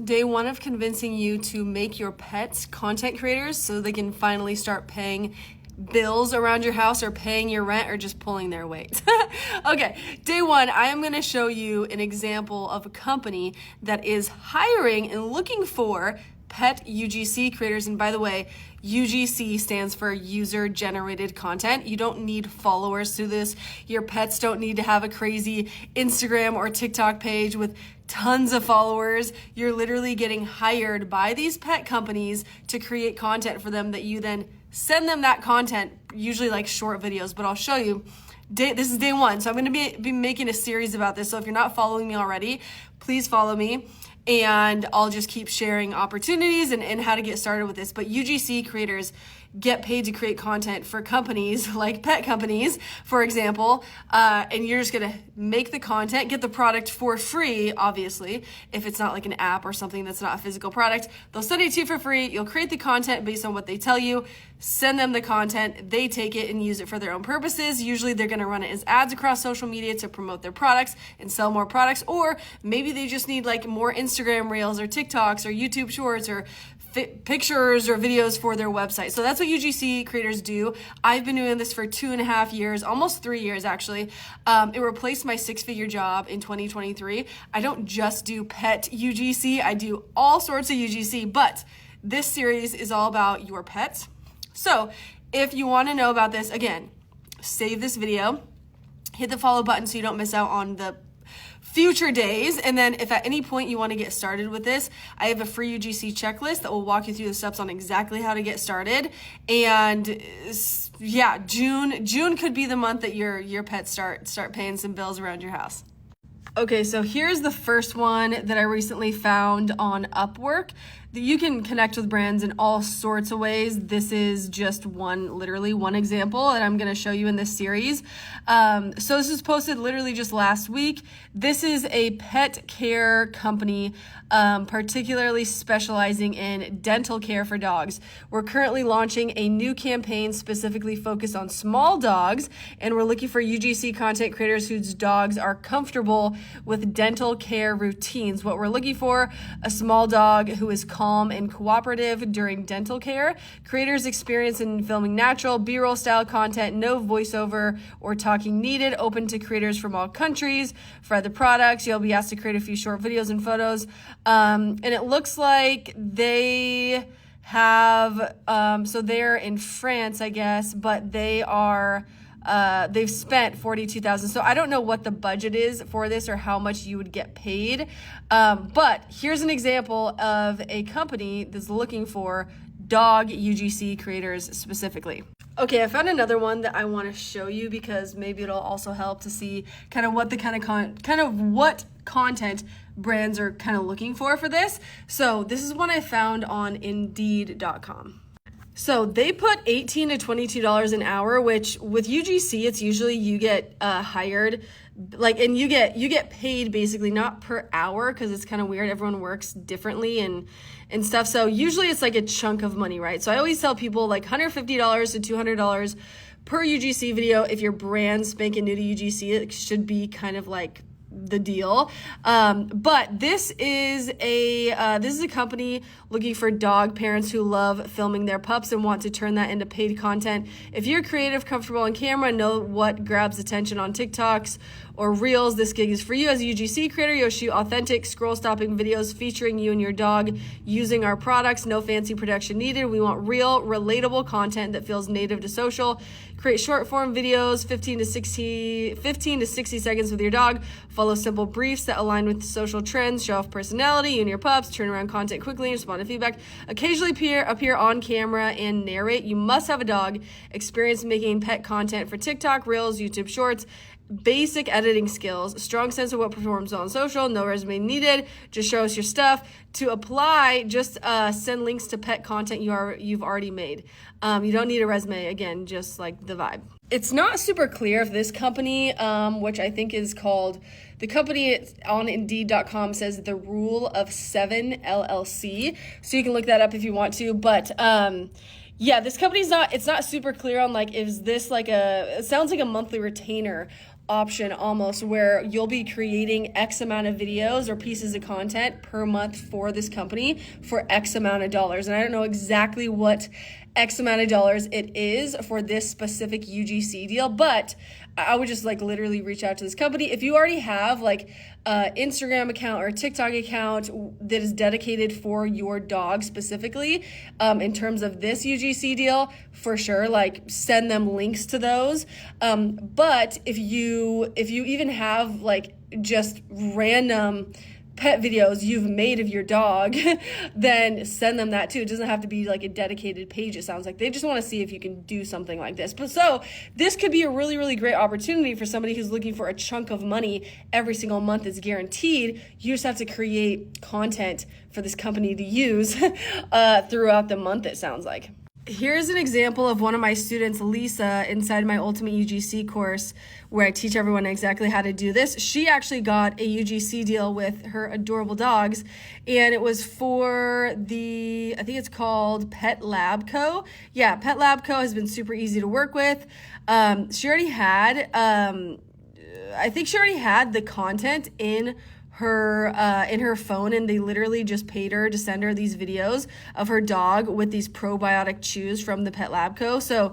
Day one of convincing you to make your pets content creators so they can finally start paying bills around your house or paying your rent or just pulling their weight. Okay, day one, I am going to show you an example of a company that is hiring and looking for pet UGC creators. And by the way, UGC stands for user generated content. You don't need followers to this. Your pets don't need to have a crazy Instagram or TikTok page with tons of followers. You're literally getting hired by these pet companies to create content for them that you then send them that content, usually like short videos, but I'll show you. This is day one, so I'm going to be making a series about this. So if you're not following me already, please follow me. And I'll just keep sharing opportunities and how to get started with this. But UGC creators get paid to create content for companies like pet companies, for example, and you're just gonna make the content, get the product for free, obviously. If it's not like an app or something that's not a physical product, they'll send it to you for free. You'll create the content based on what they tell you, send them the content, they take it and use it for their own purposes. Usually they're gonna run it as ads across social media to promote their products and sell more products, or maybe they just need like more Instagram Reels or TikToks or YouTube Shorts or pictures or videos for their website. So that's what UGC creators do. I've been doing this for 2.5 years, almost 3 years actually. It replaced my 6-figure job in 2023. I don't just do pet UGC, I do all sorts of UGC, but this series is all about your pets. So if you want to know about this, again, save this video, hit the follow button so you don't miss out on the future days. And then if at any point you want to get started with this, I have a free UGC checklist that will walk you through the steps on exactly how to get started. And yeah, June could be the month that your pets start paying some bills around your house. Okay, so here's the first one that I recently found on Upwork. You can connect with brands in all sorts of ways. This is just literally one example that I'm gonna show you in this series. So this was posted literally just last week. This is a pet care company, particularly specializing in dental care for dogs. We're currently launching a new campaign specifically focused on small dogs, and we're looking for UGC content creators whose dogs are comfortable with dental care routines. What we're looking for, a small dog who is calm and cooperative during dental care. Creators experience in filming natural B-roll style content, no voiceover or talking needed, open to creators from all countries. For other products, you'll be asked to create a few short videos and photos. And it looks like they have, so they're in France, I guess, but they are, they've spent $42,000. So I don't know what the budget is for this or how much you would get paid. But here's an example of a company that's looking for dog UGC creators specifically. Okay, I found another one that I want to show you because maybe it'll also help to see kind of what the kind of what content brands are kind of looking for this. So this is one I found on Indeed.com. So they put $18 to $22 an hour, which with UGC, it's usually you get hired, and you get paid basically not per hour because it's kind of weird. Everyone works differently and stuff. So usually it's like a chunk of money, right? So I always tell people like $150 to $200 per UGC video. If your brand's spanking new to UGC, it should be kind of like the deal. But this is a company looking for dog parents who love filming their pups and want to turn that into paid content. If you're creative, comfortable on camera, know what grabs attention on TikToks or Reels, this gig is for you. As a UGC creator, you'll shoot authentic, scroll-stopping videos featuring you and your dog using our products. No fancy production needed. We want real, relatable content that feels native to social. Create short-form videos, 15 to 60 seconds with your dog. Follow simple briefs that align with social trends. Show off personality, you and your pups. Turn around content quickly and respond to feedback. Occasionally appear on camera and narrate. You must have a dog. Experience making pet content for TikTok, Reels, YouTube Shorts. Basic editing skills, strong sense of what performs well on social, no resume needed, just show us your stuff. To apply, just send links to pet content you've already made. You don't need a resume, again, just like the vibe. It's not super clear if this company, which I think is called, the company on Indeed.com says The Rule of 7 LLC, so you can look that up if you want to, but yeah, this company's it's not super clear on like, is this like it sounds like a monthly retainer option almost, where you'll be creating X amount of videos or pieces of content per month for this company for X amount of dollars. And I don't know exactly what X amount of dollars it is for this specific UGC deal, but I would just like literally reach out to this company. If you already have like an Instagram account or a TikTok account that is dedicated for your dog specifically, in terms of this UGC deal, for sure, like send them links to those. But if you even have like just random pet videos you've made of your dog, then send them that too. It doesn't have to be like a dedicated page, it sounds like. They just want to see if you can do something like this. But so this could be a really, really great opportunity for somebody who's looking for a chunk of money every single month that's guaranteed. You just have to create content for this company to use throughout the month, it sounds like. Here's an example of one of my students, Lisa, inside my Ultimate UGC course, where I teach everyone exactly how to do this. She actually got a UGC deal with her adorable dogs, and it was for I think it's called Pet Lab Co. Yeah, Pet Lab Co. has been super easy to work with. She already had, I think she already had the content in her phone, and they literally just paid her to send her these videos of her dog with these probiotic chews from the Pet Lab Co. So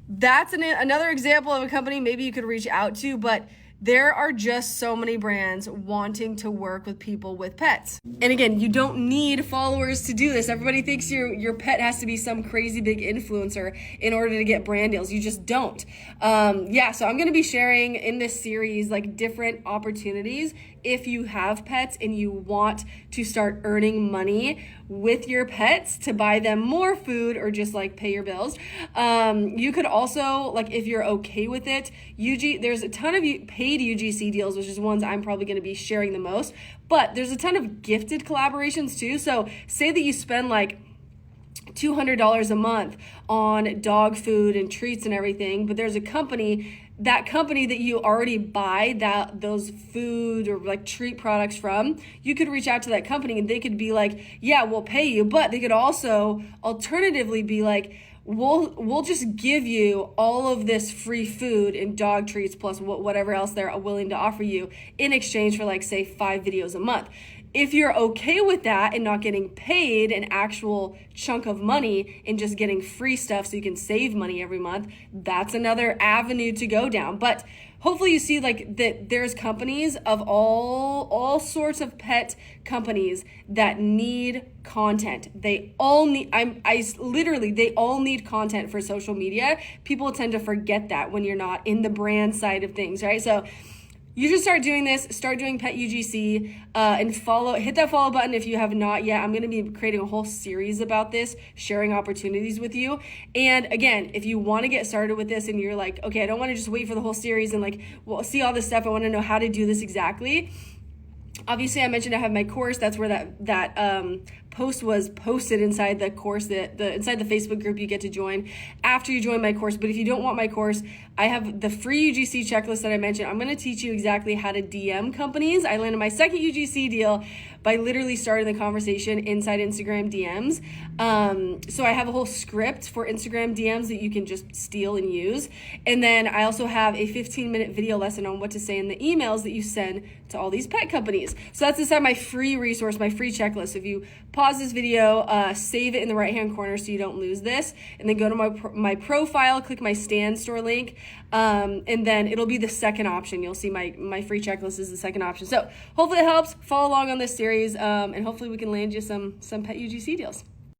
that's another example of a company maybe you could reach out to, but there are just so many brands wanting to work with people with pets. And again, you don't need followers to do this. Everybody thinks your pet has to be some crazy big influencer in order to get brand deals. You just don't. So I'm going to be sharing in this series like different opportunities if you have pets and you want to start earning money with your pets to buy them more food or just like pay your bills. You could also, like, if you're okay with it, there's a ton of paid UGC deals, which is ones I'm probably going to be sharing the most, but there's a ton of gifted collaborations too. So say that you spend like $200 a month on dog food and treats and everything, but there's a company that you already buy those food or like treat products from. You could reach out to that company and they could be like, yeah, we'll pay you. But they could also alternatively be like, we'll just give you all of this free food and dog treats plus whatever else they're willing to offer you in exchange for, like, say 5 videos a month. If you're okay with that and not getting paid an actual chunk of money and just getting free stuff so you can save money every month, that's another avenue to go down. But hopefully you see like that there's companies of all sorts of pet companies that need content. They all need, they all need content for social media. People tend to forget that when you're not in the brand side of things, right? So you should start doing this, start doing Pet UGC, and hit that follow button if you have not yet. I'm going to be creating a whole series about this, sharing opportunities with you. And again, if you want to get started with this and you're like, okay, I don't want to just wait for the whole series and like, well, see all this stuff. I want to know how to do this exactly. Obviously, I mentioned I have my course. That's where that post was posted inside the course, inside the Facebook group you get to join after you join my course. But if you don't want my course, I have the free UGC checklist that I mentioned. I'm going to teach you exactly how to DM companies. I landed my second UGC deal by literally starting the conversation inside Instagram DMs. So I have a whole script for Instagram DMs that you can just steal and use. And then I also have a 15-minute video lesson on what to say in the emails that you send to all these pet companies. So that's inside my free resource, my free checklist. So if you pause this video, save it in the right-hand corner so you don't lose this, and then go to my profile, click my Stan Store link, and then it'll be the second option. You'll see my free checklist is the second option. So hopefully it helps. Follow along on this series, and hopefully we can land you some Pet UGC deals.